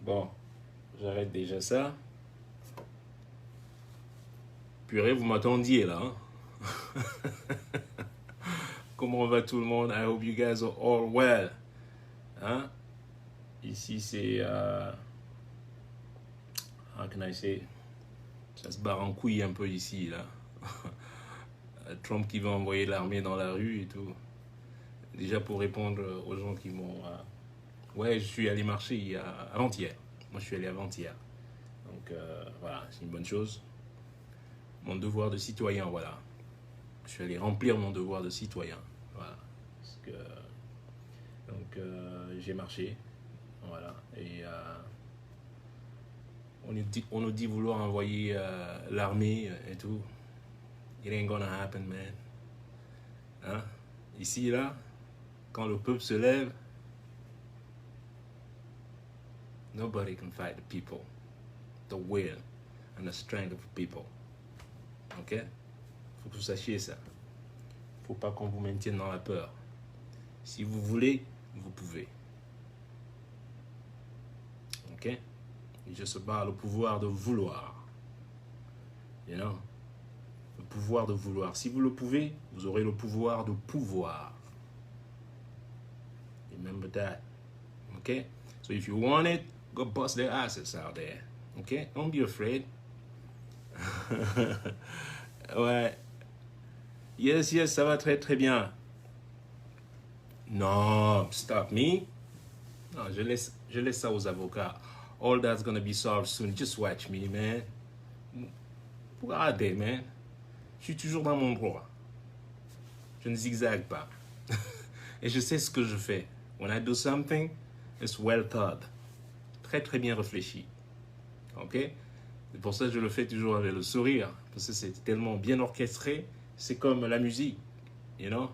Bon, j'arrête déjà ça. Purée, vous m'attendiez là. Hein. Comment va tout le monde? I hope you guys are all well. Hein? Ici, c'est... how can I say? Ça se barre en couille un peu ici, là. Trump qui va envoyer l'armée dans la rue et tout. Déjà pour répondre aux gens qui m'ont... ouais, je suis allé marcher avant-hier. Moi, je suis allé avant-hier. Donc, voilà, c'est une bonne chose. Mon devoir de citoyen, voilà. Je suis allé remplir mon devoir de citoyen. Voilà. Parce que, donc, j'ai marché. Voilà. Et on nous dit vouloir envoyer l'armée et tout. It ain't gonna happen, man. Hein? Ici, là, quand le peuple se lève, nobody can fight the people. The will and the strength of the people. Ok? Faut que vous sachiez ça. Faut pas qu'on vous maintienne dans la peur. Si vous voulez, vous pouvez. Ok? Et je se bats le pouvoir de vouloir. You know? Le pouvoir de vouloir. Si vous le pouvez, vous aurez le pouvoir de pouvoir. Remember that. Okay? So if you want it, go bust their asses out there. Okay? Don't be afraid. Ouais. Yes, yes, ça va très très bien. Non, stop me. Non, je laisse ça aux avocats. All that's gonna be solved soon. Just watch me, man. Regardez, man. Je suis toujours dans mon droit. Je ne zigzague pas. Et je sais ce que je fais. When I do something, it's well thought. Très très bien réfléchi. Ok? C'est pour ça que je le fais toujours avec le sourire. Parce que c'est tellement bien orchestré. C'est comme la musique. You know?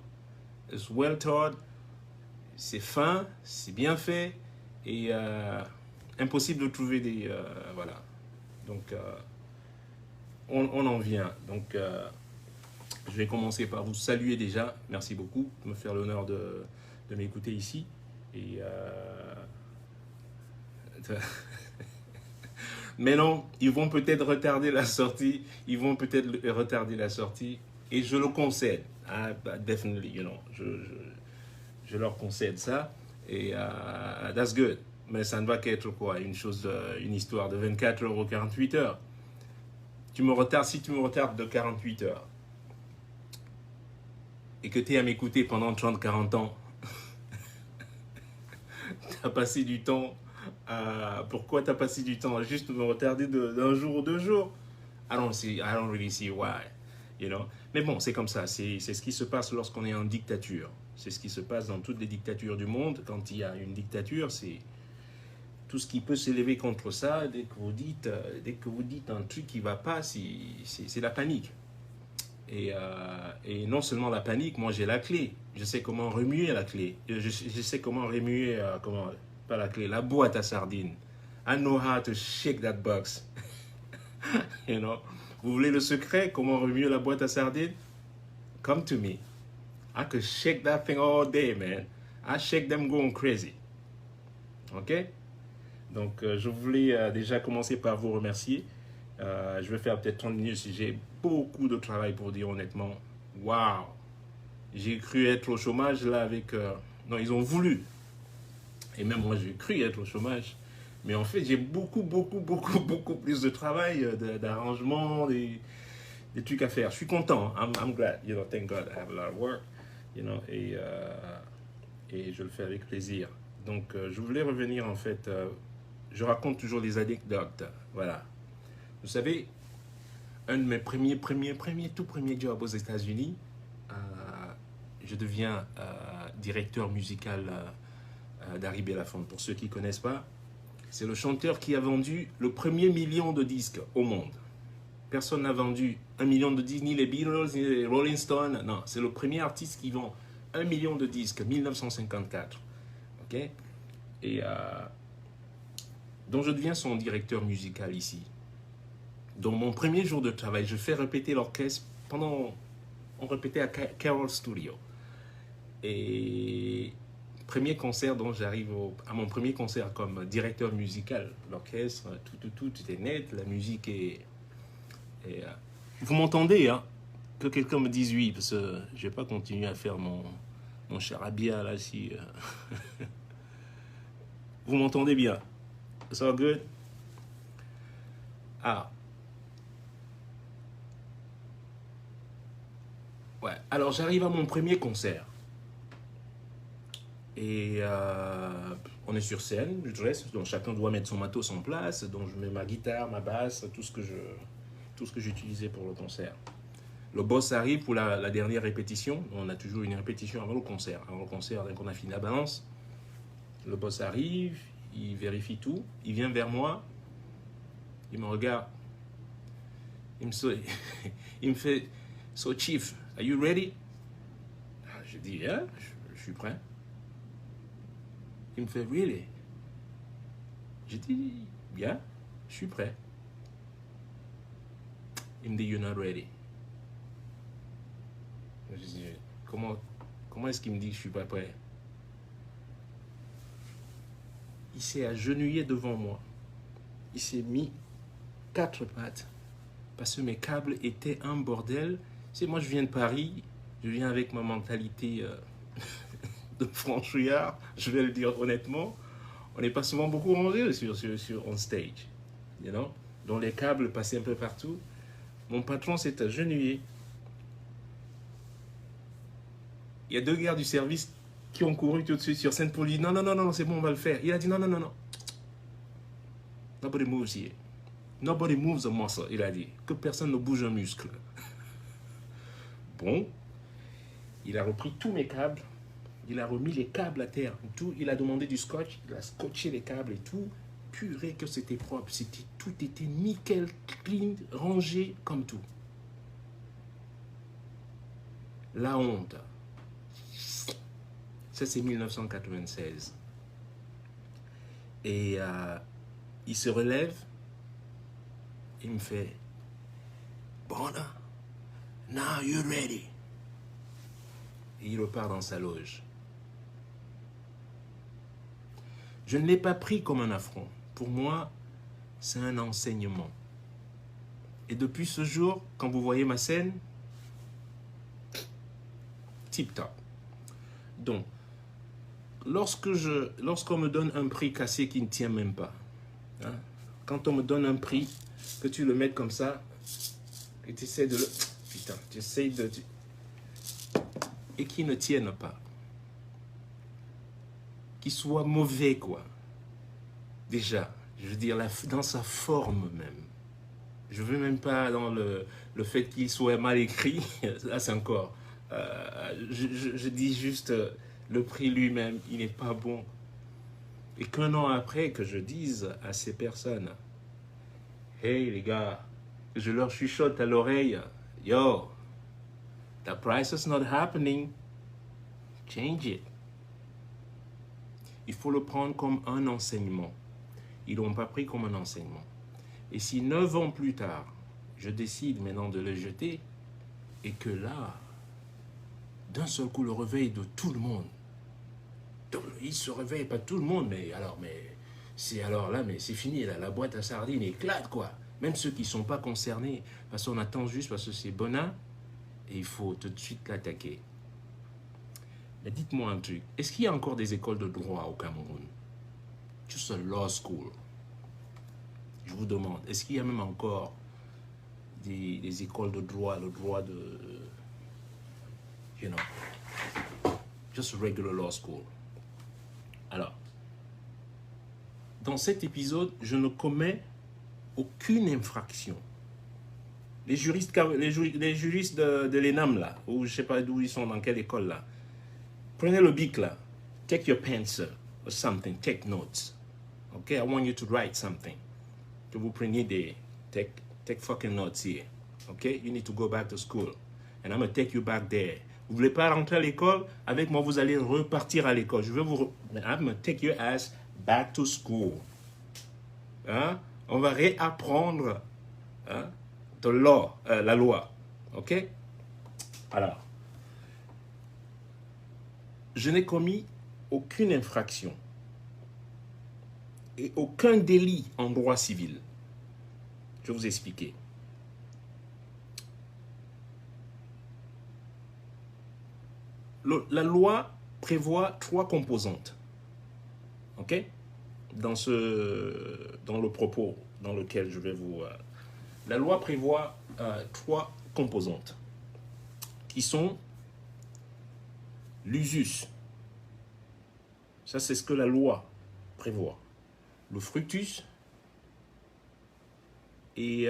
It's well thought. C'est fin. C'est bien fait. Et impossible de trouver des... voilà. Donc, on en vient. Donc, je vais commencer par vous saluer déjà. Merci beaucoup de me faire l'honneur de m'écouter ici. Et... mais non, ils vont peut-être retarder la sortie. Ils vont peut-être retarder la sortie. Et je le concède. Definitely, you know. Je leur concède ça. Et that's good. Mais ça ne va qu'être quoi? Une histoire de 24 heures ou 48 heures. Si tu me retardes de 48 heures et que tu es à m'écouter pendant 30-40 ans, tu as passé du temps pourquoi tu as passé du temps à juste me retarder d'un jour ou 2 jours? I don't really see why. You know? Mais bon, c'est comme ça. C'est ce qui se passe lorsqu'on est en dictature. C'est ce qui se passe dans toutes les dictatures du monde. Quand il y a une dictature, c'est tout ce qui peut s'élever contre ça. Dès que vous dites un truc qui ne va pas, c'est la panique. Et non seulement la panique, moi j'ai la clé. Je sais comment remuer la clé. Je sais comment remuer, pas la clé, la boîte à sardines. I know how to shake that box. You know? Vous voulez le secret, comment remuer la boîte à sardines? Come to me. I could shake that thing all day, man. I shake them going crazy. Ok? Donc, je voulais déjà commencer par vous remercier. Je vais faire peut-être 30 minutes si j'ai beaucoup de travail pour dire honnêtement. Waouh! J'ai cru être au chômage là avec... non, ils ont voulu. Et même moi, j'ai cru être au chômage. Mais en fait, j'ai beaucoup plus de travail, d'arrangement, des trucs à faire. Je suis content. I'm glad. You know, thank God I have a lot of work. You know, et je le fais avec plaisir. Donc, je voulais revenir en fait... je raconte toujours des anecdotes. Voilà. Vous savez, un de mes tout premiers jobs aux États-Unis, je deviens directeur musical d'Harry Belafonte. Pour ceux qui ne connaissent pas, c'est le chanteur qui a vendu le premier million de disques au monde. Personne n'a vendu 1 million de disques, ni les Beatles, ni les Rolling Stones. Non, c'est le premier artiste qui vend 1 million de disques, 1954. Ok? Et donc je deviens son directeur musical ici. Dans mon premier jour de travail, je fais répéter l'orchestre on répétait à Carroll Studio. Et Premier concert dont j'arrive à mon premier concert comme directeur musical. L'orchestre, tout est net, la musique est. Vous m'entendez, hein? Que quelqu'un me dise oui, parce que je vais pas continuer à faire mon charabia là si. Vous m'entendez bien? It's all good? Ah. Ouais. Alors j'arrive à mon premier concert. Et on est sur scène, je dresse, donc chacun doit mettre son matos en place, donc je mets ma guitare, ma basse, tout ce que j'utilisais pour le concert. Le boss arrive pour la dernière répétition, on a toujours une répétition avant le concert. Avant le concert, dès qu'on a fini la balance, le boss arrive, il vérifie tout, il vient vers moi, il me regarde, il me fait So Chief, are you ready? Je dis yeah, je suis prêt. Il me fait really? Je dis yeah, je suis prêt. Il me dit you're not ready. Je dis comment est-ce qu'il me dit que je suis pas prêt? Il s'est agenouillé devant moi. Il s'est mis 4 pattes parce que mes câbles étaient un bordel. C'est moi, je viens de Paris, je viens avec ma mentalité de franchouillard, je vais le dire honnêtement. On n'est pas souvent beaucoup rangé sur on stage, you know? Donc les câbles passaient un peu partout. Mon patron s'est agenouillé. Il y a 2 gars du service qui ont couru tout de suite sur scène pour lui dire non, c'est bon, on va le faire. Il a dit non. Nobody moves here. Nobody moves a muscle, il a dit. Que personne ne bouge un muscle. Bon, il a repris tous mes câbles, il a remis les câbles à terre, tout, il a demandé du scotch, il a scotché les câbles et tout. Purée que c'était propre, tout était nickel, clean, rangé comme tout. La honte. Ça, c'est 1996. Et il se relève, il me fait Bona, now you're ready. Et il repart dans sa loge. Je ne l'ai pas pris comme un affront. Pour moi, c'est un enseignement. Et depuis ce jour, quand vous voyez ma scène, tip-top. Donc, lorsqu'on me donne un prix cassé qui ne tient même pas, hein, quand on me donne un prix, que tu le mettes comme ça, et tu essaies de le... Putain, tu essaies de... Et qui ne tienne pas. Qui soit mauvais, quoi. Déjà, je veux dire, dans sa forme même. Je ne veux même pas dans le fait qu'il soit mal écrit. Là, c'est encore... je dis juste... le prix lui-même, il n'est pas bon. Et qu'un an après, que je dise à ces personnes, hey les gars, je leur chuchote à l'oreille, yo, the price is not happening, change it. Il faut le prendre comme un enseignement. Ils ne l'ont pas pris comme un enseignement. Et si 9 ans plus tard, je décide maintenant de le jeter, et que là, d'un seul coup, le réveil de tout le monde, il se réveille, pas tout le monde, mais c'est fini, là, la boîte à sardines éclate, quoi. Même ceux qui ne sont pas concernés, parce qu'on attend juste parce que c'est Bona, et il faut tout de suite l'attaquer. Mais dites-moi un truc, est-ce qu'il y a encore des écoles de droit au Cameroun? Just a law school. Je vous demande, est-ce qu'il y a même encore des écoles de droit, le droit de, you know, just a regular law school. Alors, dans cet épisode, je ne commets aucune infraction. Les juristes de l'ENAM, là, ou je ne sais pas d'où ils sont, dans quelle école, là, prenez le bic, là, take your pencil or something, take notes. Okay, I want you to write something. Que vous preniez take fucking notes here. Okay, you need to go back to school. And I'm going to take you back there. Vous ne voulez pas rentrer à l'école? Avec moi, vous allez repartir à l'école. Je vais vous... I'm going to take your ass back to school. Hein? On va réapprendre la loi. OK? Alors, je n'ai commis aucune infraction et aucun délit en droit civil. Je vais vous expliquer. La loi prévoit 3 composantes. OK? Dans le propos dans lequel je vais vous... la loi prévoit 3 composantes qui sont l'usus. Ça, c'est ce que la loi prévoit. Le fructus et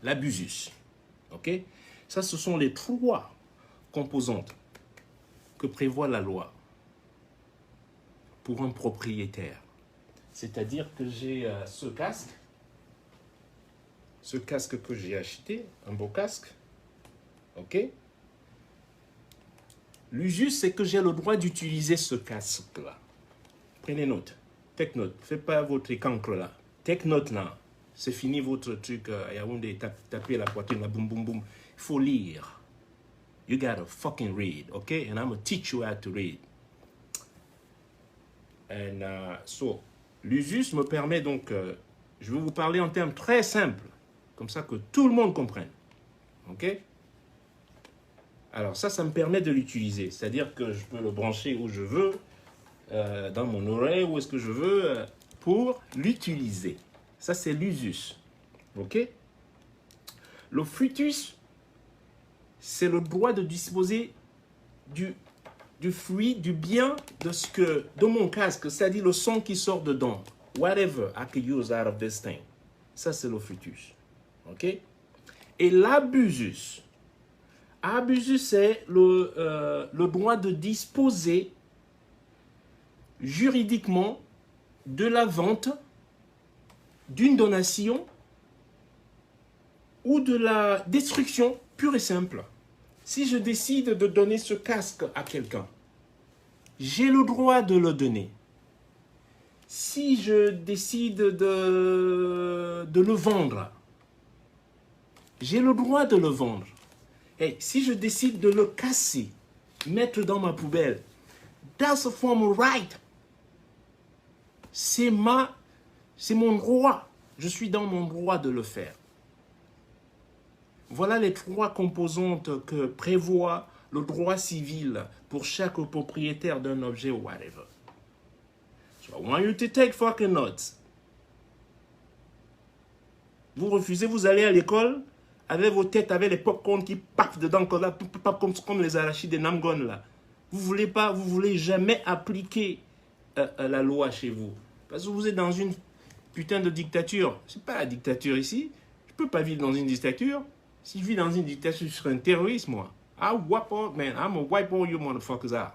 l'abusus. OK? Ça, ce sont les 3 composantes que prévoit la loi pour un propriétaire. C'est-à-dire que j'ai ce casque que j'ai acheté, un beau casque. OK? L'usus, c'est que j'ai le droit d'utiliser ce casque-là. Prenez note. Take note. Faites pas votre cancre là. Take note là. C'est fini votre truc. Yaoundé, taper la poitrine, là, boum, boum, boum. Il faut lire. You gotta fucking read, okay? And I'm gonna teach you how to read. And so, l'usus me permet donc, je vais vous parler en termes très simples, comme ça que tout le monde comprenne, ok? Alors ça me permet de l'utiliser, c'est-à-dire que je peux le brancher où je veux, dans mon oreille, où est-ce que je veux, pour l'utiliser. Ça, c'est l'usus, ok? Le fructus, c'est le droit de disposer du fruit, du bien de mon casque, c'est-à-dire le son qui sort dedans. Whatever I can use out of this thing. Ça, c'est le fructus. OK? Et l'abusus. Abusus, c'est le droit de disposer juridiquement de la vente, d'une donation ou de la destruction pure et simple. Si je décide de donner ce casque à quelqu'un, j'ai le droit de le donner. Si je décide de le vendre, j'ai le droit de le vendre. Et si je décide de le casser, mettre dans ma poubelle, that's a form of right. C'est mon droit. Je suis dans mon droit de le faire. Voilà les 3 composantes que prévoit le droit civil pour chaque propriétaire d'un objet ou whatever. So I want you to take fucking notes. Vous refusez, vous allez à l'école avec vos têtes, avec les popcorn qui papent dedans comme les arachides des Namgon là. Vous voulez jamais appliquer la loi chez vous. Parce que vous êtes dans une putain de dictature. C'est pas la dictature ici. Je peux pas vivre dans une dictature. Si je vis dans une dictature, je serais un terroriste, moi. I'm gonna wipe all you motherfuckers out.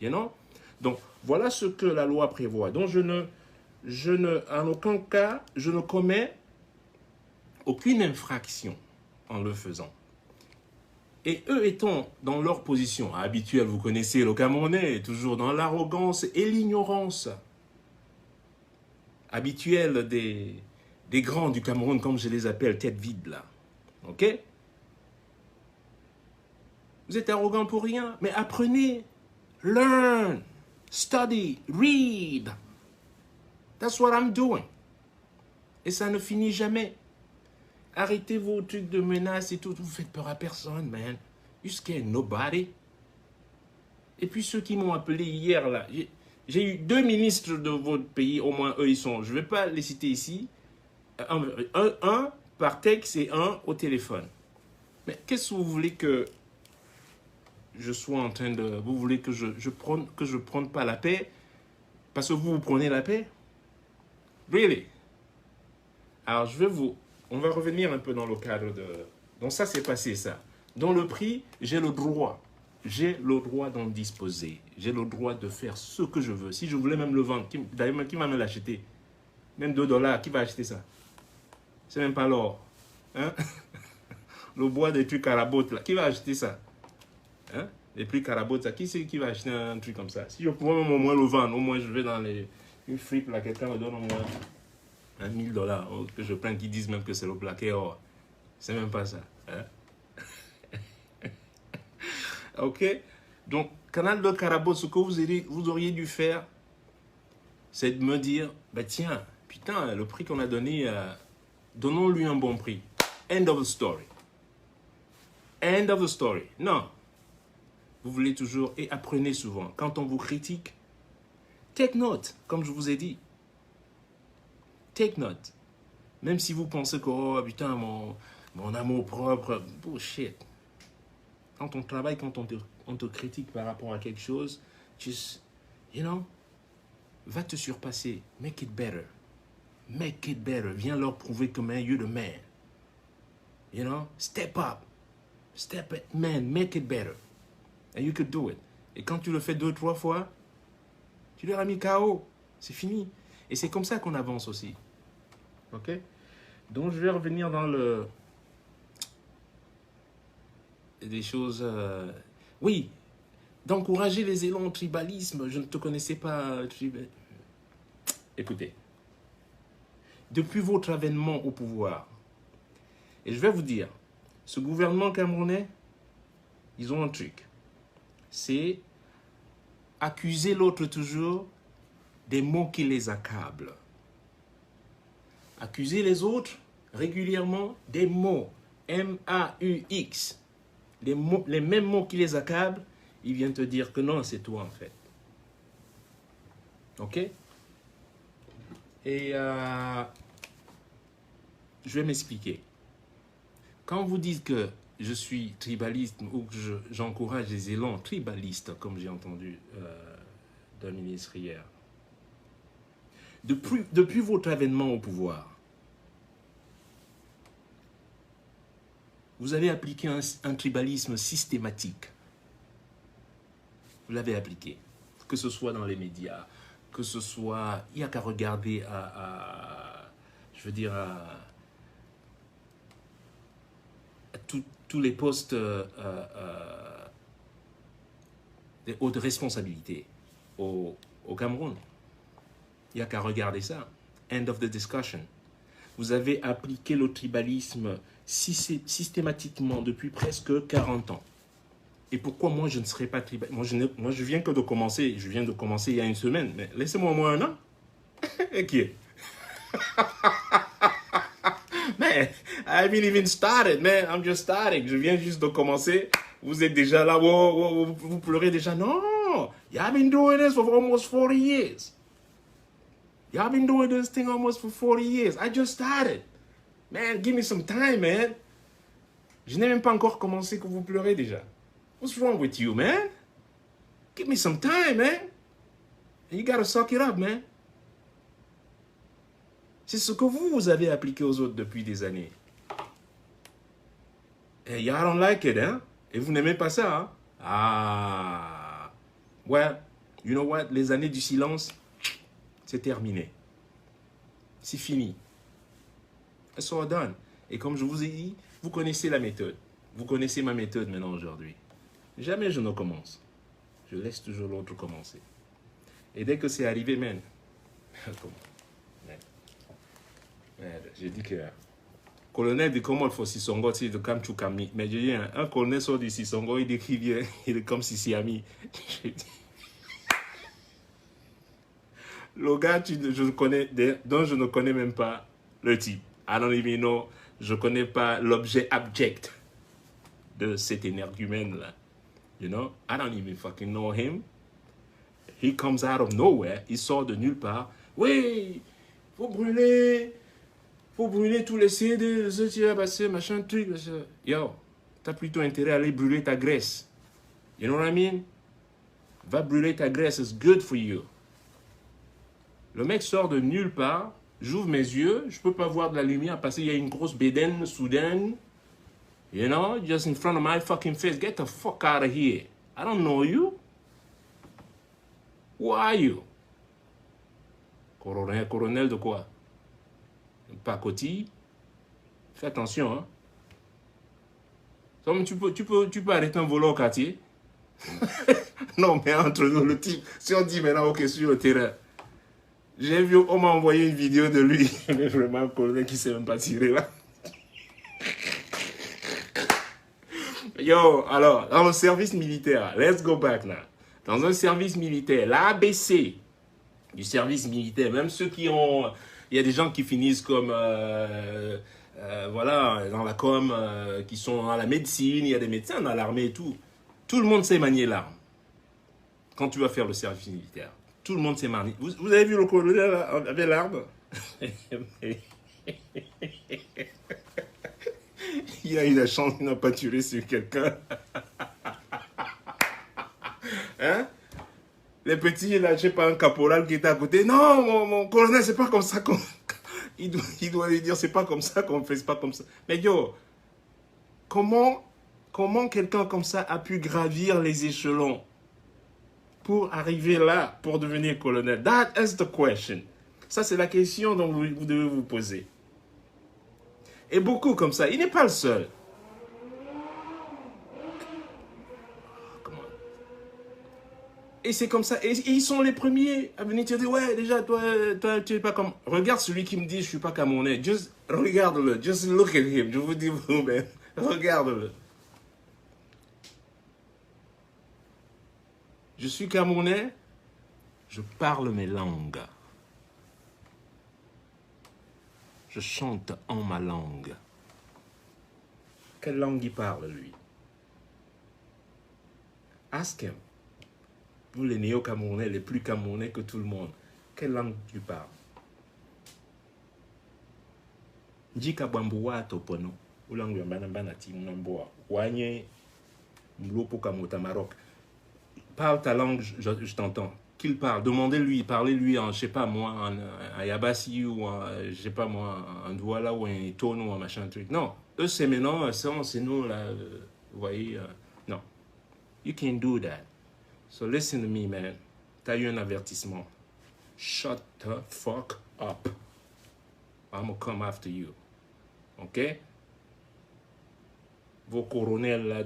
You know? Donc, voilà ce que la loi prévoit. Donc, en aucun cas, je ne commets aucune infraction en le faisant. Et eux étant dans leur position habituelle, vous connaissez le Camerounais, toujours dans l'arrogance et l'ignorance habituelle des grands du Cameroun, comme je les appelle, tête vide là. Ok? Vous êtes arrogant pour rien, mais apprenez. Learn. Study. Read. That's what I'm doing. Et ça ne finit jamais. Arrêtez vos trucs de menaces et tout. Vous faites peur à personne, man. You scare nobody. Et puis ceux qui m'ont appelé hier, là. J'ai eu 2 ministres de votre pays, au moins eux, ils sont. Je ne vais pas les citer ici. Un par texte et un au téléphone. Mais qu'est-ce que vous voulez que je sois en train de... Vous voulez que je prenne pas la paix parce que vous prenez la paix? Really? Alors, on va revenir un peu dans le cadre de... Donc ça, c'est passé, ça. Dans le prix, j'ai le droit. J'ai le droit d'en disposer. J'ai le droit de faire ce que je veux. Si je voulais même le vendre, d'ailleurs, qui va me l'acheter? Même $2, qui va acheter ça? C'est même pas l'or. Hein? Le bois des trucs à la botte, là. Qui va acheter ça? Hein? Les trucs à la botte, ça. Qui c'est qui va acheter un truc comme ça? Si je pouvais même au moins le vendre, au moins je vais dans une fripe, là, quelqu'un me donne au moins $1,000. Que je prends, qui disent même que c'est le plaqué or. C'est même pas ça. Hein? Ok? Donc, Canal de Carabot, ce que vous auriez dû faire, c'est de me dire, bah tiens, putain, le prix qu'on a donné, donnons-lui un bon prix. End of the story. End of the story. Non. Vous voulez toujours, et apprenez souvent, quand on vous critique, take note, comme je vous ai dit. Take note. Même si vous pensez que, oh putain, mon amour propre, bullshit. Quand on travaille, quand on te critique par rapport à quelque chose, just, you know, va te surpasser. Make it better. Make it better. Viens leur prouver que, man, you're the man. You know, step up. Step it, man, make it better. And you could do it. Et quand tu le fais 2, 3 fois, tu leur as mis KO. C'est fini. Et c'est comme ça qu'on avance aussi. Ok? Donc, je vais revenir dans des choses... Oui, d'encourager les élans au tribalisme. Je ne te connaissais pas. Écoutez, depuis votre avènement au pouvoir, et je vais vous dire, ce gouvernement camerounais, ils ont un truc. C'est accuser l'autre toujours des mots qui les accablent. Accuser les autres régulièrement des mots M-A-U-X. Les mêmes mots qui les accablent, ils viennent te dire que non, c'est toi en fait. Ok? Et je vais m'expliquer. Quand vous dites que je suis tribaliste ou que j'encourage les élans tribalistes, comme j'ai entendu d'un ministre hier, depuis votre avènement au pouvoir, vous avez appliqué un tribalisme systématique. Vous l'avez appliqué. Que ce soit dans les médias, que ce soit... Il n'y a qu'à regarder je veux dire, à tous les postes de haute responsabilité au Cameroun. Il n'y a qu'à regarder ça. End of the discussion. Vous avez appliqué le tribalisme systématiquement depuis presque 40 ans. Et pourquoi moi je ne serais pas tribaliste? Moi je viens que de commencer. Je viens de commencer il y a 1 semaine. Mais laissez-moi au moins 1 an. Et qui est? Man, I haven't even started, man. I'm just starting. Je viens juste de commencer. Vous êtes déjà là. Vous pleurez déjà. Non. Y'all been doing this for almost 40 years. Y'all been doing this thing almost for 40 years. I just started. Man, give me some time, man. Je n'ai même pas encore commencé que vous pleurez déjà. What's wrong with you, man? Give me some time, man. And you gotta suck it up, man. C'est ce que vous avez appliqué aux autres depuis des années. Et y'all don't like it, hein? Et vous n'aimez pas ça, hein? Ah. Well, you know what? Les années du silence, c'est terminé. C'est fini. It's all done. Et comme je vous ai dit, vous connaissez la méthode. Vous connaissez ma méthode maintenant aujourd'hui. Jamais je ne commence. Je laisse toujours l'autre commencer. Et dès que c'est arrivé, man. J'ai dit que... Colonel dit comment il faut Sissongo, c'est de Kamchoukami. Mais j'ai dit, un colonel sort du Sissongo, il décrit bien, il est comme Sissi-Ami. Le gars dont je ne connais même pas le type. I don't even know. Je ne connais pas l'objet abject de cet énergumène-là. You know? I don't even fucking know him. He comes out of nowhere. Il sort de nulle part. Oui, faut brûler tous les CD, ce qui va passer, machin, truc. Yo, t'as plutôt intérêt à aller brûler ta graisse. You know what I mean? Va brûler ta graisse. It's good for you. Le mec sort de nulle part. J'ouvre mes yeux. Je peux pas voir de la lumière parce qu'il y a une grosse bédaine soudaine. You know? Just in front of my fucking face. Get the fuck out of here. I don't know you. Who are you? Colonel de quoi? Pacotille. Fais attention, hein. Tu peux arrêter un volant au quartier. Non, mais entre nous, le type, si on dit maintenant, ok, sur le terrain. J'ai vu, on m'a envoyé une vidéo de lui. Mais vraiment, un colonel qui ne sait même pas tirer là. Yo, alors, dans le service militaire, let's go back now. dans un service militaire, l'ABC du service militaire, même ceux qui ont... Il y a des gens qui finissent comme... voilà, dans la com, qui sont dans la médecine, il y a des médecins dans l'armée et tout. Tout le monde sait manier l'arme. Quand tu vas faire le service militaire, tout le monde sait manier. Vous avez vu le colonel avec l'arme? Il a eu la chance, il n'a pas tiré sur quelqu'un. Hein? Les petits, là, je sais pas, un caporal qui était à côté. Non, mon colonel, c'est pas comme ça qu'on... Il doit lui dire, c'est pas comme ça qu'on fait, c'est pas comme ça. Mais yo, comment quelqu'un comme ça a pu gravir les échelons pour arriver là, pour devenir colonel? That is the question. Ça, c'est la question dont vous devez vous poser. Et beaucoup comme ça. Il n'est pas le seul. Et c'est comme ça. Et ils sont les premiers à venir te dire, ouais, déjà, toi, tu es pas comme... Regarde celui qui me dit, je suis pas camerounais. Just regarde-le. Just look at him. Je vous dis vous-même. Regarde-le. Je suis camerounais. Je parle mes langues. Je chante en ma langue. Quelle langue il parle, lui? Ask him. Vous, les néo-camerounais, les plus camerounais que tout le monde, quelle langue tu parles? Jika bambuwa topono, ou langue yambana ti mnamboa, wanye mlopo kamota Maroc. Parle ta langue, je t'entends. Qu'il parle, demandez-lui, parlez-lui en, je sais pas moi, en Yabassi ou en, je sais pas moi, en Douala ou en Tono ou en machin truc. Non, eux c'est maintenant, c'est nous là, vous voyez, non. You can't do that. So listen to me, man. T'as eu un avertissement. Shut the fuck up. I'm gonna come after you. OK? Vos colonels là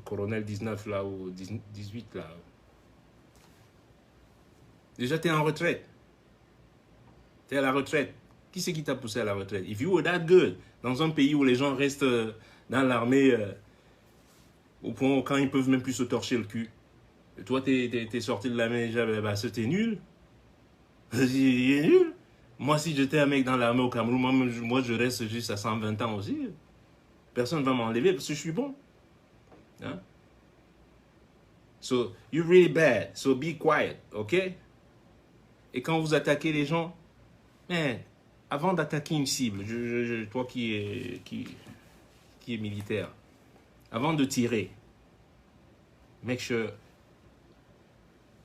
colonel 19 là ou 18 là. Déjà, t'es en retraite. T'es à la retraite. Qui c'est qui t'a poussé à la retraite? If you were that good, dans un pays où les gens restent dans l'armée au point où quand ils peuvent même plus se torcher le cul. Et toi, t'es sorti de l'armée déjà, bah, c'était nul. Il est nul. Moi, si j'étais un mec dans l'armée au Cameroun, moi, je reste juste à 120 ans aussi. Personne ne va m'enlever parce que je suis bon. Hein? So, you're really bad. So, be quiet, OK? Et quand vous attaquez les gens, man, avant d'attaquer une cible, toi qui est militaire, avant de tirer, make sure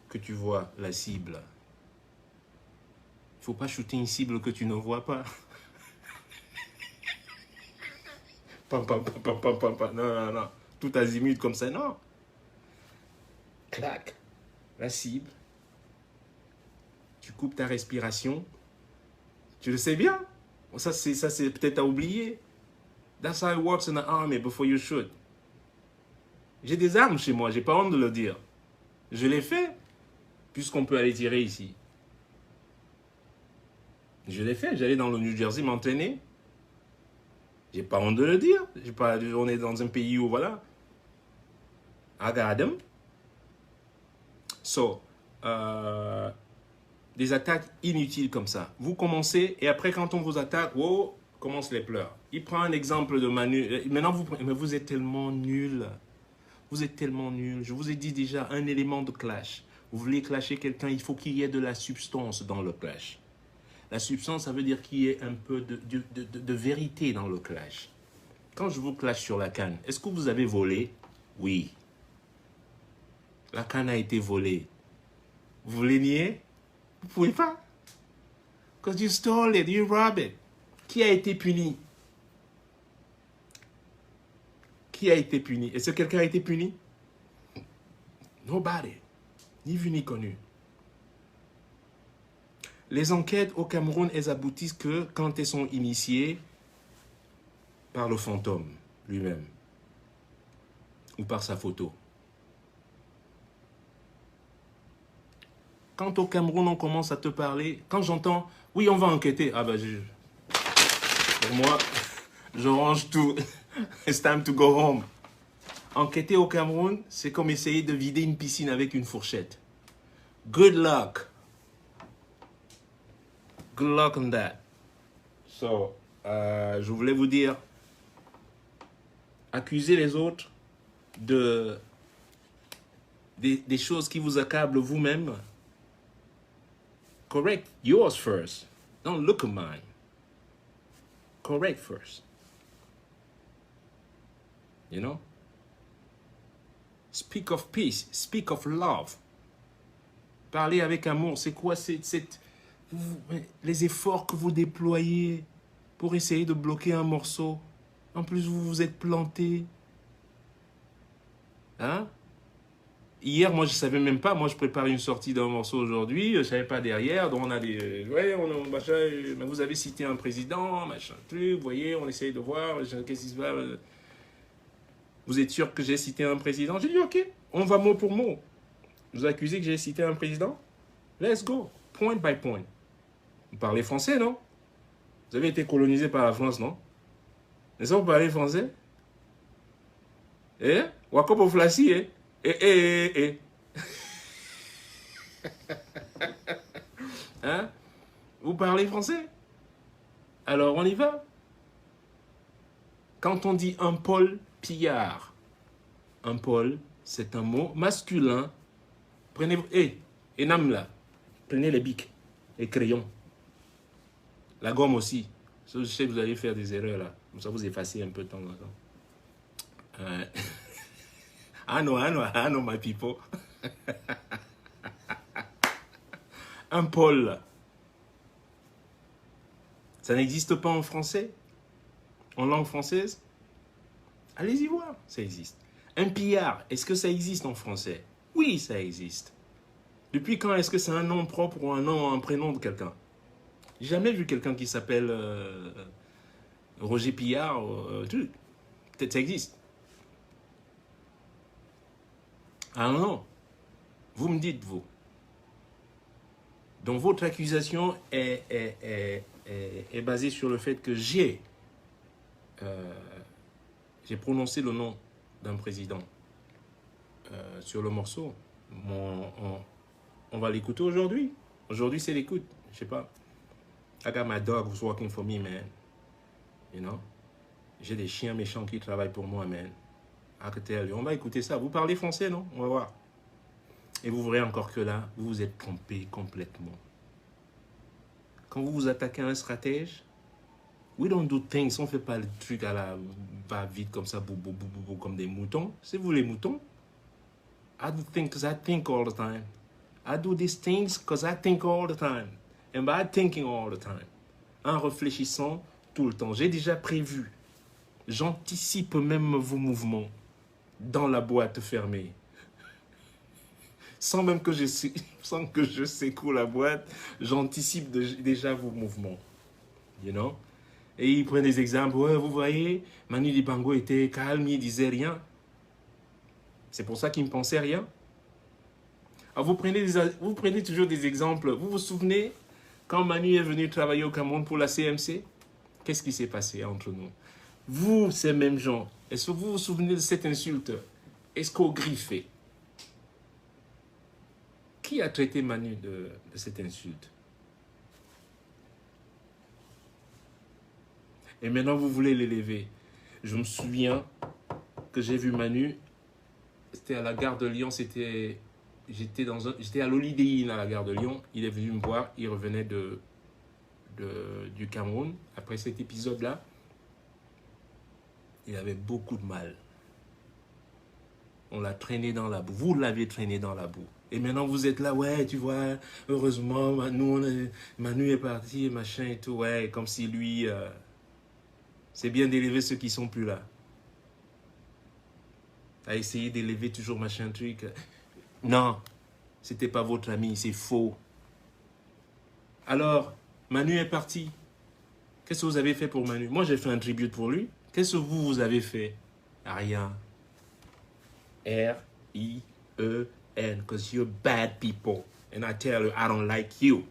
que tu vois la cible. Il ne faut pas shooter une cible que tu ne vois pas. Pam, pam, pam, pam, pam, pam, pam. Non, non, non. Tout azimut comme ça, non. Clac. La cible. Tu coupes ta respiration. Tu le sais bien. Ça, c'est peut-être à oublier. That's how it works in the army before you shoot. J'ai des armes chez moi, j'ai pas honte de le dire. Je l'ai fait, puisqu'on peut aller tirer ici. Je l'ai fait, j'allais dans le New Jersey m'entraîner. J'ai pas honte de le dire. On est dans un pays où, voilà. I got them. So, des attaques inutiles comme ça. Vous commencez, et après, quand on vous attaque, wow, commencent les pleurs. Il prend un exemple de Manu. Maintenant, vous êtes tellement nul. Vous êtes tellement nul. Je vous ai dit déjà un élément de clash. Vous voulez clasher quelqu'un, il faut qu'il y ait de la substance dans le clash. La substance, ça veut dire qu'il y ait un peu de vérité dans le clash. Quand je vous clash sur la canne, est-ce que vous avez volé? Oui. La canne a été volée. Vous voulez nier? Vous ne pouvez pas. Because you stole it, you robbed it. Qui a été puni? Qui a été puni? Est-ce que quelqu'un a été puni? Nobody. Ni vu ni connu. Les enquêtes au Cameroun, elles aboutissent que quand elles sont initiées par le fantôme lui-même ou par sa photo. Quand au Cameroun, on commence à te parler, quand j'entends, oui, on va enquêter, ah ben, pour moi, je range tout. It's time to go home. enquêter au Cameroun, c'est comme essayer de vider une piscine avec une fourchette. Good luck. Good luck on that. So, je voulais vous dire, accuser les autres des choses qui vous accablent vous-même. Correct yours first. Don't look at mine. Correct first. You know? Speak of peace. Speak of love. Parlez avec amour. C'est quoi les efforts que vous déployez pour essayer de bloquer un morceau? En plus, vous vous êtes planté. Hein? Hier, moi, je ne savais même pas. Moi, je prépare une sortie d'un morceau aujourd'hui. Je ne savais pas derrière. Donc, on a des... Ouais, machin, mais vous avez cité un président, machin, truc. Vous voyez, on essaye de voir. Qu'est-ce qui se passe? Vous êtes sûr que j'ai cité un président? J'ai dit, OK, on va mot pour mot. Vous accusez que j'ai cité un président? Let's go. Point by point. Vous parlez français, non? Vous avez été colonisé par la France, non? N'est-ce pas, vous parlez français? Eh? Wakopo Flassi, eh? Eh. Hein? Vous parlez français? Alors, on y va. Quand on dit un Paul Pillard, un Paul, c'est un mot masculin. Prenez, Enam prenez les bics, les crayons, la gomme aussi. Je sais que vous allez faire des erreurs là. Comme ça, vous effacez un peu de temps en temps. I know, my people. Un Paul. Ça n'existe pas en français? En langue française? Allez-y voir, ça existe. Un pillard, est-ce que ça existe en français? Oui, ça existe. Depuis quand est-ce que c'est un nom propre ou un prénom de quelqu'un? J'ai jamais vu quelqu'un qui s'appelle Roger Pillard. Peut-être ça existe. Ah non, vous me dites, vous. Donc votre accusation est basée sur le fait que j'ai prononcé le nom d'un président sur le morceau. On va l'écouter aujourd'hui. Aujourd'hui, c'est l'écoute. Je sais pas. I got my dog who's working for me, man. You know? J'ai des chiens méchants qui travaillent pour moi, man. I can tell you. On va écouter ça. Vous parlez français, non? On va voir. Et vous verrez encore que là, vous vous êtes trompé complètement. Quand vous vous attaquez à un stratège, we don't do things. On ne fait pas le truc à la va-vite comme ça, comme des moutons. C'est vous les moutons. I do things because I think all the time. I do these things because I think all the time. And by thinking all the time. En réfléchissant tout le temps. J'ai déjà prévu. J'anticipe même vos mouvements dans la boîte fermée. Sans même que je secoue la boîte, j'anticipe déjà vos mouvements. You know? Et ils prennent des exemples. Ouais, vous voyez, Manu Dibango était calme, il disait rien. C'est pour ça qu'il ne pensait rien. Alors vous prenez toujours des exemples. Vous vous souvenez quand Manu est venu travailler au Cameroun pour la CMC? Qu'est-ce qui s'est passé entre nous? Vous, ces mêmes gens, est-ce que vous vous souvenez de cette insulte? Escogriffé. Qui a traité Manu de cette insulte? Et maintenant, vous voulez l'élever. Je me souviens que j'ai vu Manu, c'était à la gare de Lyon, j'étais à l'Holiday Inn à la gare de Lyon. Il est venu me voir, il revenait du Cameroun. Après cet épisode-là, il avait beaucoup de mal. On l'a traîné dans la boue. Vous l'avez traîné dans la boue. Et maintenant, vous êtes là, ouais, tu vois, heureusement, Manu est parti, machin et tout. Ouais, comme si lui, c'est bien d'élever ceux qui sont plus là. À essayer d'élever toujours machin truc. Non, c'était pas votre ami, c'est faux. Alors, Manu est parti. Qu'est-ce que vous avez fait pour Manu? Moi, j'ai fait un tribute pour lui. Qu'est-ce que vous avez fait? Rien. R-I-E-N. Because you're bad people. And I tell you, I don't like you.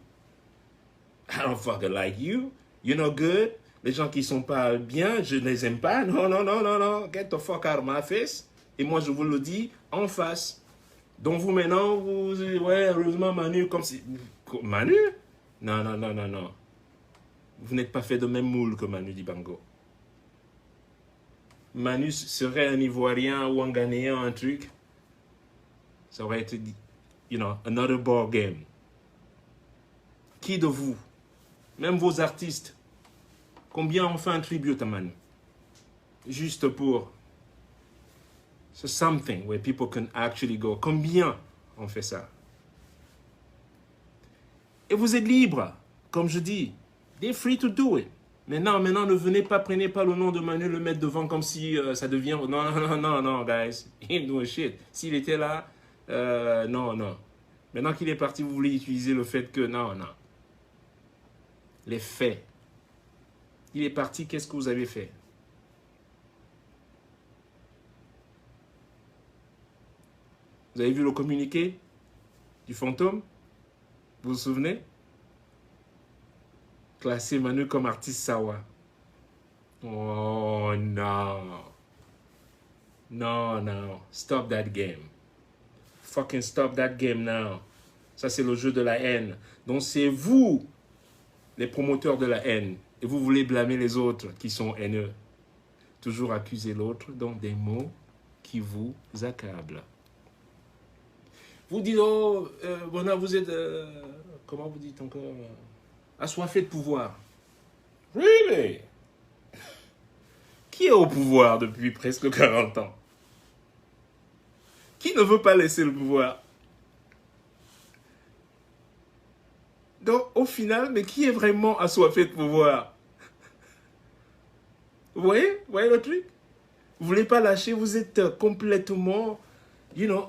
I don't fucking like you. You're not good. Les gens qui sont pas bien, je ne les aime pas. Non. Get the fuck out of my face. Et moi, je vous le dis en face. Donc vous maintenant, ouais, heureusement Manu, comme si... Manu? Non, non, non, non, non. Vous n'êtes pas fait de même moule que Manu Dibango. Manu serait un Ivoirien ou un Ghanéen, un truc. Ça aurait été, another ball game. Qui de vous, même vos artistes, combien on fait un tribute à Manu? Juste pour... So something where people can actually go. Combien on fait ça? Et vous êtes libre, comme je dis. They're free to do it. Maintenant, ne venez pas, prenez pas le nom de Manu, le mettre devant comme si ça devient... Non, guys. He ain't doing shit. S'il était là, non. Maintenant qu'il est parti, vous voulez utiliser le fait que... Non. Les faits. Il est parti, qu'est-ce que vous avez fait? Vous avez vu le communiqué du fantôme? Vous vous souvenez? Classer Manu comme artiste Sawa. Oh non. Non. Stop that game. Fucking stop that game now. Ça, c'est le jeu de la haine. Donc, c'est vous, les promoteurs de la haine. Et vous voulez blâmer les autres qui sont haineux. Toujours accuser l'autre, donc des mots qui vous accablent. Vous dites, oh, voilà, vous êtes, comment vous dites encore, assoiffé de pouvoir. Really? Qui est au pouvoir depuis presque 40 ans? Qui ne veut pas laisser le pouvoir? Donc, au final, mais qui est vraiment assoiffé de pouvoir? Vous voyez le truc? Vous voulez pas lâcher, vous êtes complètement...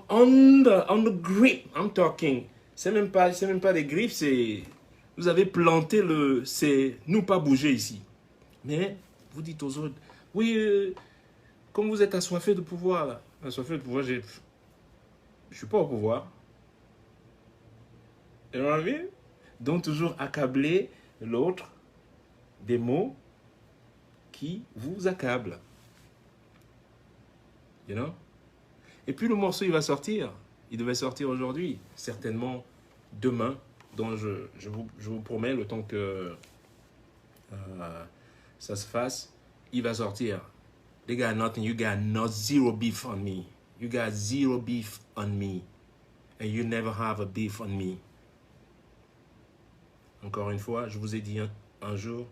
on the grip, I'm talking. C'est même pas des griffes, c'est... Vous avez planté c'est nous pas bouger ici. Mais vous dites aux autres, oui, comme vous êtes assoiffé de pouvoir, là. Assoiffé de pouvoir, je suis pas au pouvoir. You know what I mean? Donc toujours accabler l'autre des mots qui vous accablent. You know? Et puis le morceau, il va sortir. Il devait sortir aujourd'hui. Certainement demain. Donc je vous promets, le temps que ça se fasse, il va sortir. They got nothing. You got zero beef on me. You got zero beef on me. And you never have a beef on me. Encore une fois, je vous ai dit un jour,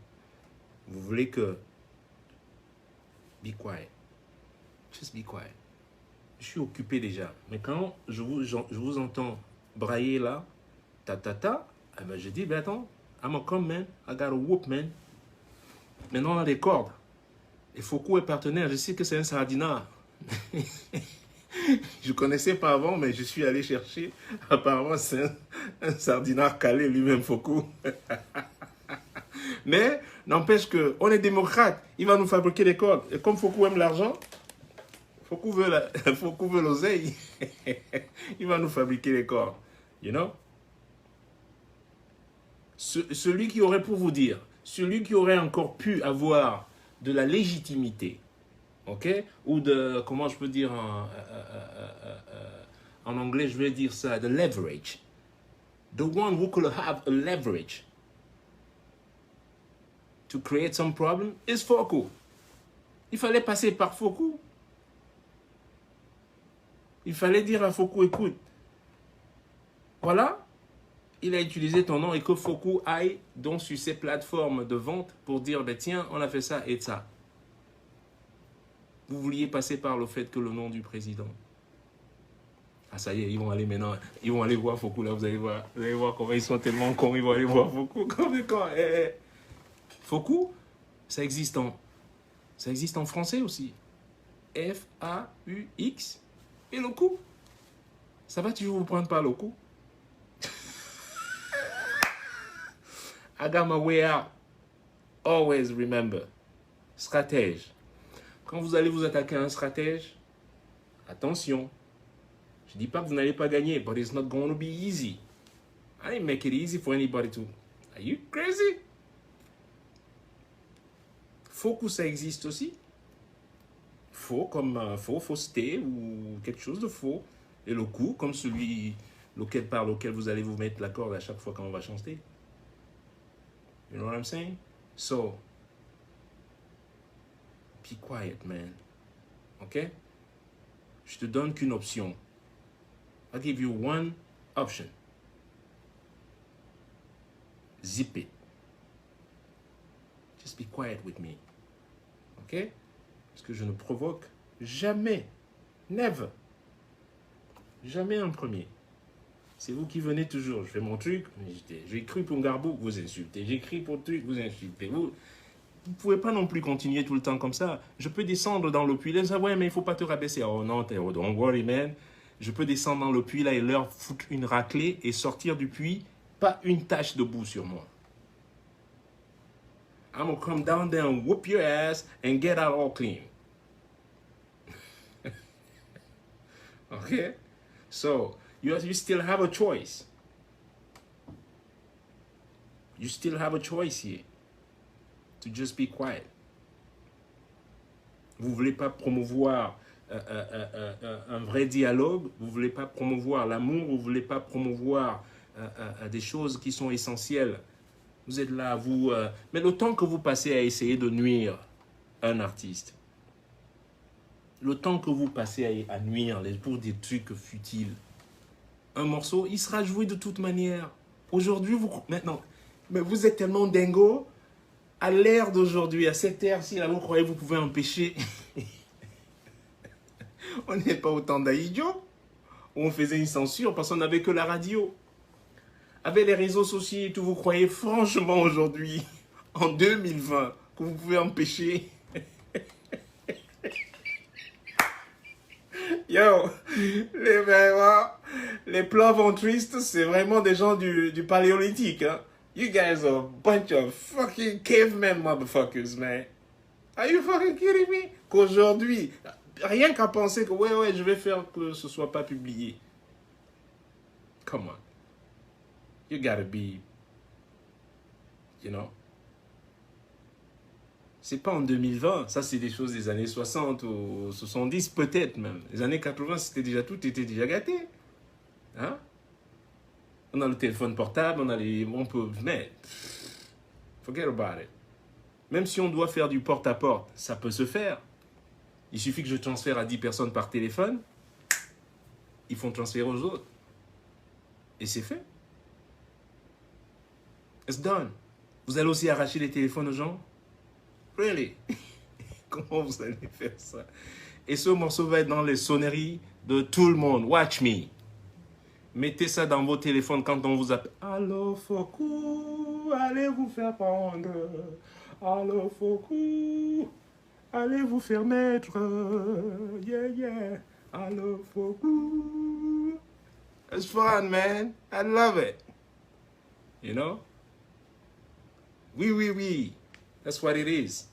vous voulez que... Be quiet. Just be quiet. Je suis occupé déjà. Mais quand je vous entends brailler là, eh ben je dis, ben attends, I'm a come man, I got a whoop man. Maintenant on a des cordes. Et Foucault est partenaire, je sais que c'est un sardinard. Je connaissais pas avant, mais je suis allé chercher. Apparemment c'est un sardinard calé lui-même, Foucault. Mais n'empêche qu'on est démocrate, il va nous fabriquer des cordes. Et comme Foucault aime l'argent, Foucault veut l'oseille. Il va nous fabriquer les corps. You know? Celui qui aurait, pour vous dire, celui qui aurait encore pu avoir de la légitimité, ok? Ou de, comment je peux dire en anglais, je vais dire ça, de leverage. The one who could have a leverage to create some problem is Foucault. Il fallait passer par Foucault. Il fallait dire à Foucault, écoute, voilà, il a utilisé ton nom et que Foucault aille donc sur ses plateformes de vente pour dire, ben tiens, on a fait ça et ça. Vous vouliez passer par le fait que le nom du président. Ah ça y est, ils vont aller maintenant, ils vont aller voir Foucault là, vous allez voir comment ils sont tellement cons, ils vont aller voir Foucault. Foucault, ça existe en français aussi. F-A-U-X. Et le coup, ça va toujours vous prendre par le coup. I got my way out. Always remember. Stratège. Quand vous allez vous attaquer à un stratège, attention. Je ne dis pas que vous n'allez pas gagner, but it's not going to be easy. I didn't make it easy for anybody to... Are you crazy? Faut que ça existe aussi. faux comme fausseté ou quelque chose de faux. Et le coup, comme celui par lequel vous allez vous mettre la corde à chaque fois quand on va chanter. You know what I'm saying? So, be quiet, man. OK? Je te donne qu'une option. I'll give you one option. Zip it. Just be quiet with me. OK? Parce que je ne provoque jamais, never, jamais un premier. C'est vous qui venez toujours. Je fais mon truc, j'écris pour Ngarbou, vous insultez. J'écris pour le truc, vous insultez. Vous ne pouvez pas non plus continuer tout le temps comme ça. Je peux descendre dans le puits. Là, ça, ouais, mais il ne faut pas te rabaisser. Oh non, don't worry, man. Je peux descendre dans le puits là et leur foutre une raclée et sortir du puits, pas une tache de boue sur moi. I'm gonna come down there and whoop your ass and get out all clean. Okay? So, you still have a choice. You still have a choice here. To just be quiet. Vous ne voulez pas promouvoir un vrai dialogue, vous ne voulez pas promouvoir l'amour, vous ne voulez pas promouvoir des choses qui sont essentielles. Vous êtes là, vous... mais le temps que vous passez à essayer de nuire un artiste, le temps que vous passez à nuire pour des trucs futiles, un morceau, il sera joué de toute manière. Aujourd'hui, maintenant, mais vous êtes tellement dingo, à l'ère d'aujourd'hui, à cette ère-ci, là, vous croyez que vous pouvez empêcher... On n'est pas autant d'idiots où on faisait une censure parce qu'on n'avait que la radio. Avec les réseaux sociaux et tout, vous croyez franchement aujourd'hui, en 2020, que vous pouvez empêcher... Yo, les plans ventristes, c'est vraiment des gens du paléolithique. Hein? You guys are a bunch of fucking cavemen motherfuckers, man. Are you fucking kidding me? Qu'aujourd'hui, rien qu'à penser que ouais, je vais faire que ce soit pas publié. Come on. You gotta be, you know. C'est pas en 2020, ça c'est des choses des années 60 ou 70 peut-être même. Les années 80, tout était déjà gâté. Hein? On a le téléphone portable, on peut, mais forget about it. Même si on doit faire du porte-à-porte, ça peut se faire. Il suffit que je transfère à 10 personnes par téléphone, ils font transférer aux autres. Et c'est fait. It's done. Vous allez aussi arracher les téléphones aux gens? Really? Comment vous allez faire ça? Et ce morceau va être dans les sonneries de tout le monde. Watch me. Mettez ça dans vos téléphones quand on vous appelle. Allô, Foucault, allez vous faire prendre. Allô, Foucault, allez vous faire mettre. Yeah, yeah. Allô, Foucault. It's fun, man. I love it. You know? Oui. That's what it is.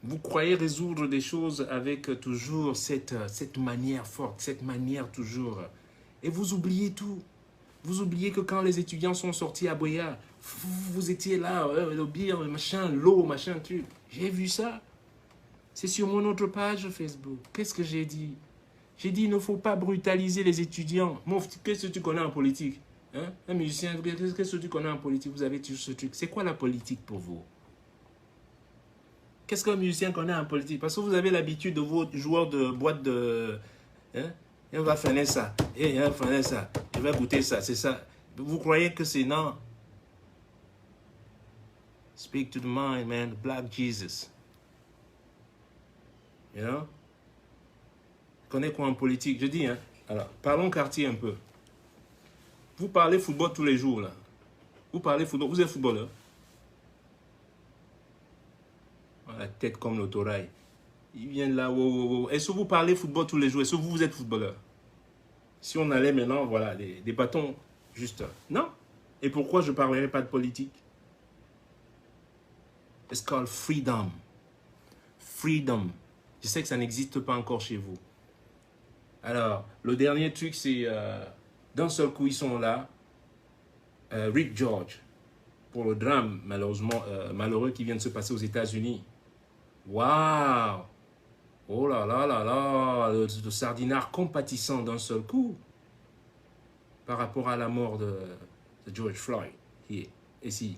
Vous croyez résoudre des choses avec toujours cette manière forte, cette manière toujours. Et vous oubliez tout. Vous oubliez que quand les étudiants sont sortis à Boya, vous étiez là, le bière, machin, l'eau, machin, truc. J'ai vu ça. C'est sur mon autre page Facebook. Qu'est-ce que j'ai dit? J'ai dit, il ne faut pas brutaliser les étudiants. Mouf, qu'est-ce que tu connais en politique? Hein? Un musicien, qu'est-ce que tu connais en politique? Vous avez toujours ce truc. C'est quoi la politique pour vous? Qu'est-ce qu'un musicien connaît en politique? Parce que vous avez l'habitude de vos joueurs de boîte de... Hein? Et on va faire ça. Et on va faire ça. Il va goûter ça. C'est ça. Vous croyez que c'est non? Speak to the mind, man. The Black Jesus. You know? Vous connaissez quoi en politique? Je dis, hein. Alors, parlons quartier un peu. Vous parlez football tous les jours, là. Vous parlez football. Vous êtes footballeur. La tête comme l'autorail. Il vient là, wow. Est-ce que vous parlez football tous les jours? Est-ce que vous êtes footballeur? Si on allait maintenant, voilà, des bâtons, juste. Non. Et pourquoi je ne parlerai pas de politique? It's called freedom. Freedom. Je sais que ça n'existe pas encore chez vous. Alors, le dernier truc, c'est d'un seul coup, ils sont là. Rick George, pour le drame, malheureusement, malheureux qui vient de se passer aux États-Unis. Waouh! Oh là là là là! Le sardinard compatissant d'un seul coup par rapport à la mort de George Floyd. Ici.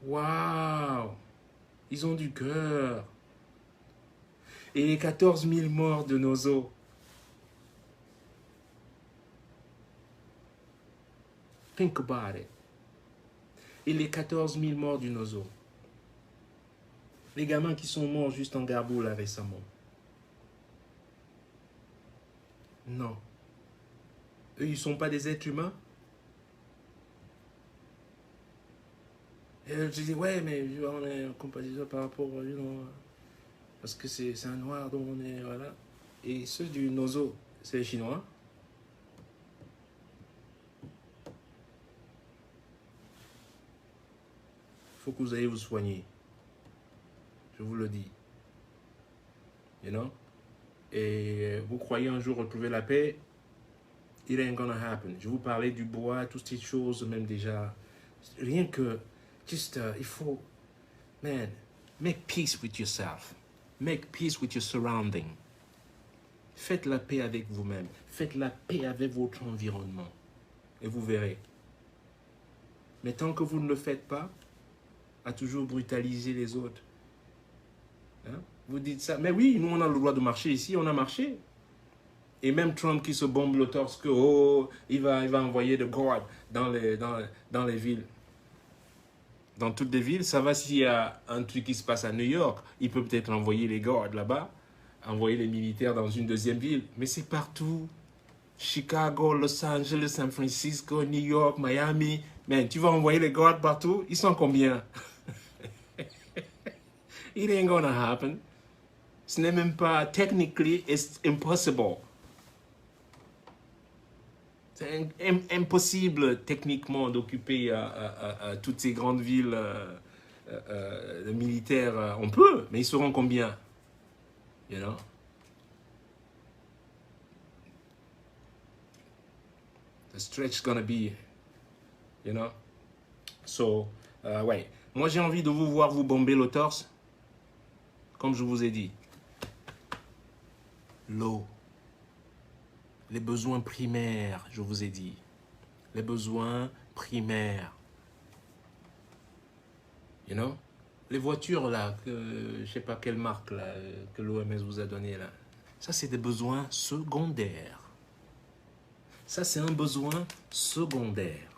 Waouh! Ils ont du cœur. Et les 14 000 morts de nos eaux. Think about it. Et les 14 000 morts du Nozo. Les gamins qui sont morts juste en Gabou là récemment. Non. Eux, ils ne sont pas des êtres humains. Et je dis, ouais, mais on est en compétition par rapport, parce que c'est un noir dont on est, voilà. Et ceux du Nozo, c'est les Chinois. Il faut que vous ayez vous soigner. Je vous le dis. You know? Et vous croyez un jour retrouver la paix? It ain't gonna happen. Je vous parlais du bois, toutes ces choses, même déjà. Rien que, il faut, man, make peace with yourself. Make peace with your surrounding. Faites la paix avec vous-même. Faites la paix avec votre environnement. Et vous verrez. Mais tant que vous ne le faites pas, à toujours brutaliser les autres. Hein? Vous dites ça. Mais oui, nous, on a le droit de marcher ici. On a marché. Et même Trump qui se bombe le torse que, il va envoyer de guards dans les villes. Dans toutes les villes, ça va s'il y a un truc qui se passe à New York. Il peut peut-être envoyer les guards là-bas, envoyer les militaires dans une deuxième ville. Mais c'est partout. Chicago, Los Angeles, San Francisco, New York, Miami. Mais tu vas envoyer les guards partout. Ils sont combien? It ain't gonna happen. Ce n'est même pas, technically, it's impossible. C'est impossible techniquement d'occuper toutes ces grandes villes militaires. On peut, mais ils seront combien? You know? The stretch gonna be, you know? So, ouais. Moi, j'ai envie de vous voir vous bomber le torse, comme je vous ai dit. L'eau. Les besoins primaires, je vous ai dit. Les besoins primaires. You know? Les voitures, là, je ne sais pas quelle marque, là, que l'OMS vous a donné, là. Ça, c'est des besoins secondaires. Ça, c'est un besoin secondaire.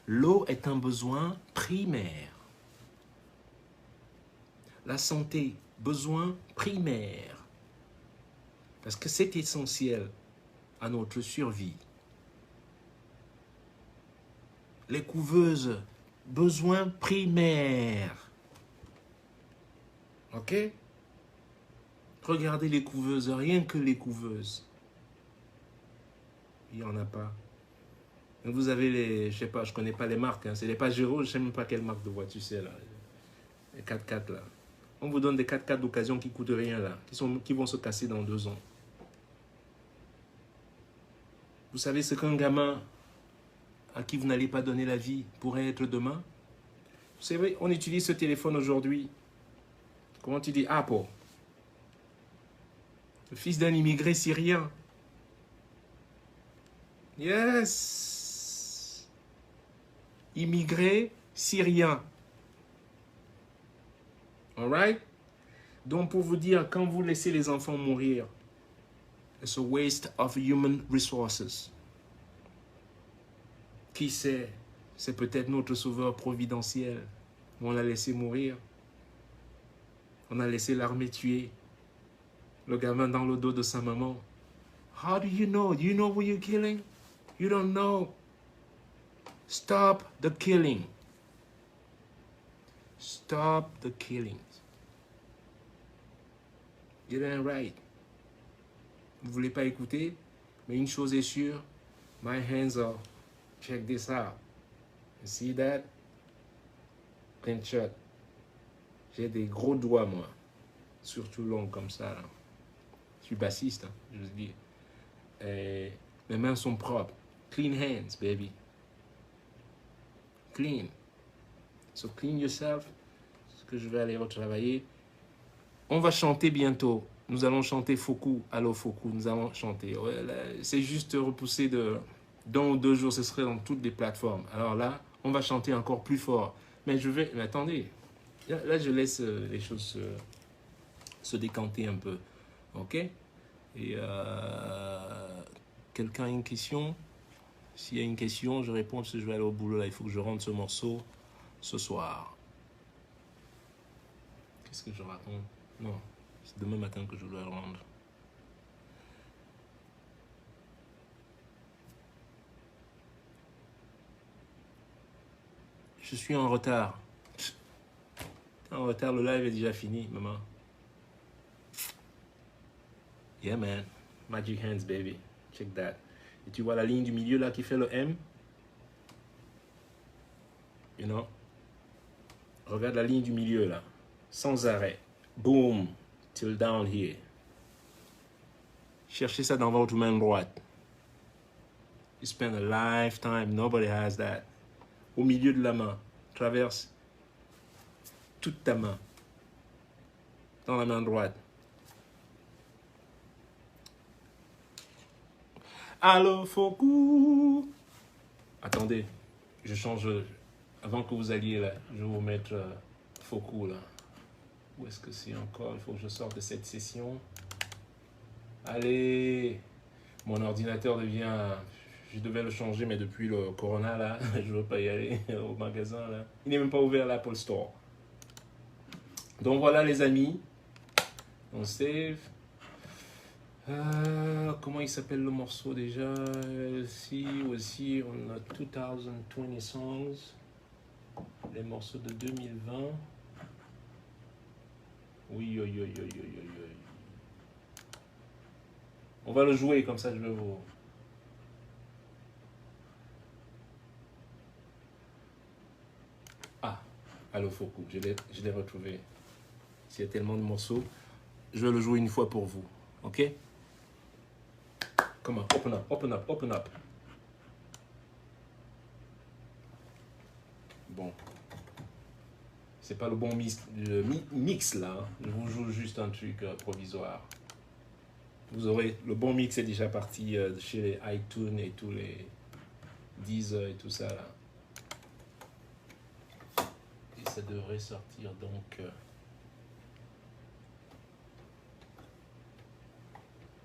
L'eau est un besoin primaire. La santé, besoin primaire. Parce que c'est essentiel à notre survie. Les couveuses, besoin primaire. Ok? Regardez les couveuses, rien que les couveuses. Il n'y en a pas. Vous avez les, je sais pas, je connais pas les marques, hein, c'est les Pajero, je sais même pas quelle marque de voiture c'est là. Les 4x4 là. On vous donne des 4x4 d'occasion qui coûtent rien là, qui vont se casser dans 2 ans. Vous savez ce qu'un gamin à qui vous n'allez pas donner la vie pourrait être demain? Vous savez, on utilise ce téléphone aujourd'hui. Comment tu dis? Apple. Le fils d'un immigré syrien. Yes. Immigré syrien. Alright? Donc pour vous dire, quand vous laissez les enfants mourir, it's a waste of human resources. Qui sait? C'est peut-être notre sauveur providentiel. On l'a laissé mourir. On a laissé l'armée tuer le gamin dans le dos de sa maman. How do you know? Do you know who you're killing? You don't know. Stop the killing. Stop the killings. It ain't right. Vous ne voulez pas écouter? Mais une chose est sûre. My hands are. Check this out. You see that? Clean shot. J'ai des gros doigts, moi. Surtout longs comme ça. Là. Je suis bassiste, hein, je veux dire. Et mes mains sont propres. Clean hands, baby. Clean. So clean yourself. que je vais aller retravailler. On va chanter bientôt. Nous allons chanter Foku. Allô Foku, nous allons chanter. Ouais, c'est juste repoussé d'un ou 2 jours, ce serait dans toutes les plateformes. Alors là, on va chanter encore plus fort. Mais mais attendez, là je laisse les choses se décanter un peu. Ok? Et quelqu'un a une question? S'il y a une question, je réponds parce que je vais aller au boulot là. Il faut que je rentre ce morceau ce soir. Qu'est-ce que je raconte? Non, c'est demain matin que je dois le rendre. Je suis en retard. En retard, le live est déjà fini, maman. Yeah, man. Magic hands, baby. Check that. Et tu vois la ligne du milieu là qui fait le M? You know? Regarde la ligne du milieu là. Sans arrêt. Boom. Till down here. Cherchez ça dans votre main droite. You spend a lifetime. Nobody has that. Au milieu de la main. Traverse toute ta main. Dans la main droite. Allô, Foku. Attendez, je change. Avant que vous alliez là, je vais vous mettre Foku là. Où est-ce que c'est encore? Il faut que je sorte de cette session. Allez. Mon ordinateur devient... Je devais le changer, mais depuis le corona là, je ne veux pas y aller au magasin là. Il n'est même pas ouvert l'Apple Store. Donc voilà les amis. On save. Comment il s'appelle le morceau déjà? Si aussi on a 2020 songs, les morceaux de 2020. Oui, oui, oui, oui, oui, oui, oui. On va le jouer comme ça, je vais vous. Ah, allô Foku, je l'ai retrouvé. S'il y a tellement de morceaux, je vais le jouer une fois pour vous, ok? Come on, open up, open up, open up. Bon. C'est pas le bon mix là. Hein. Je vous joue juste un truc provisoire. Vous aurez... Le bon mix est déjà parti chez les iTunes et tous les Deezer et tout ça là. Et ça devrait sortir donc...